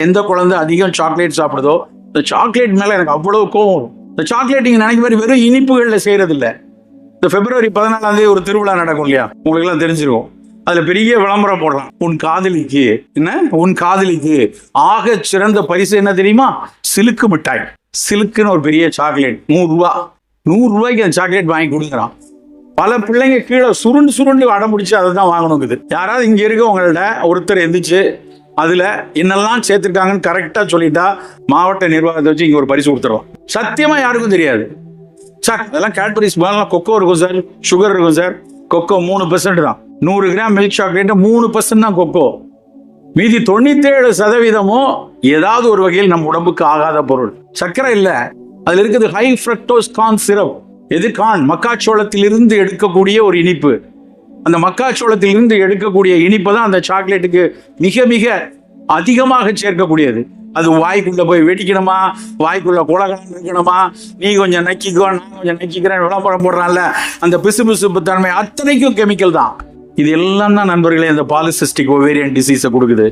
எந்த குழந்தை அதிகம் சாக்லேட் சாப்பிடுதோ இந்த சாக்லேட் மேல எனக்கு அவ்வளவு கோவம். இந்த சாக்லேட் நீங்க நினைக்க மாதிரி வெறும் இனிப்புகள்ல செய்யறது இல்ல. இந்த பிப்ரவரி 14 ஒரு திருவிழா நடக்கும் இல்லையா, உங்களுக்கு எல்லாம் தெரிஞ்சிருக்கும். அதுல பெரிய விளம்பரம் போடலாம், உன் காதலிக்கு என்ன, உன் காதலிக்கு ஆக சிறந்த பரிசு என்ன தெரியுமா, சிலுக்கு மிட்டாய். சிலுக்குன்னு ஒரு பெரிய சாக்லேட், 100 ரூபாய். 100 ரூபாய்க்கு அந்த சாக்லேட் வாங்கி கொடுக்குறான். பல பிள்ளைங்க கீழே சுருண்டு சுருண்டு அடம் முடிச்சு அதை தான் வாங்கணுங்குது. யாராவது இங்க இருக்க உங்கள்ட்ட ஒருத்தர் எந்திரிச்சு அதுல என்னெல்லாம் சேர்த்துருக்காங்கன்னு கரெக்டா சொல்லிட்டா மாவட்ட நிர்வாகத்தை வச்சு இங்க ஒரு பரிசு கொடுத்துருவோம். சத்தியமா யாருக்கும் தெரியாது சார். அதெல்லாம் கேட்பரிஸ் கொக்கோ இருக்கும் சார், சுகர் இருக்கும் சார். கொக்கோ 3% தான். 100 கிராம் மில்க் சாக்லேட் 3% தான் கொக்கோ. மீதி 97% ஏதாவது ஒரு வகையில் நம்ம உடம்புக்கு ஆகாத பொருள். சர்க்கரை இல்ல, அதுல இருக்குது ஹை ஃப்ரக்டோஸ் கார்ன் சிரப். எது கார்ன்? மக்காச்சோளத்திலிருந்து எடுக்கக்கூடிய ஒரு இனிப்பு. அந்த மக்காச்சோளத்திலிருந்து எடுக்கக்கூடிய இனிப்பு தான் அந்த சாக்லேட்டுக்கு மிக மிக அதிகமாக சேர்க்கக்கூடியது. அது வாய்க்குள்ள போய் வெடிக்கணுமா, வாய்க்குள்ள குலகலம் இருக்கணுமா, நீ கொஞ்சம் நக்கிக்கோ நான் கொஞ்சம் நக்கிக்கிறேன் விளம்பரம் போடுறான்ல, அந்த பிசு பிசுப்பு தன்மை அத்தனைக்கும் கெமிக்கல் தான். இது எல்லாம் தான் நண்பர்களே இந்த பாலிசிஸ்டிக் ஓவேரியன் டிசீஸை கொடுக்குது.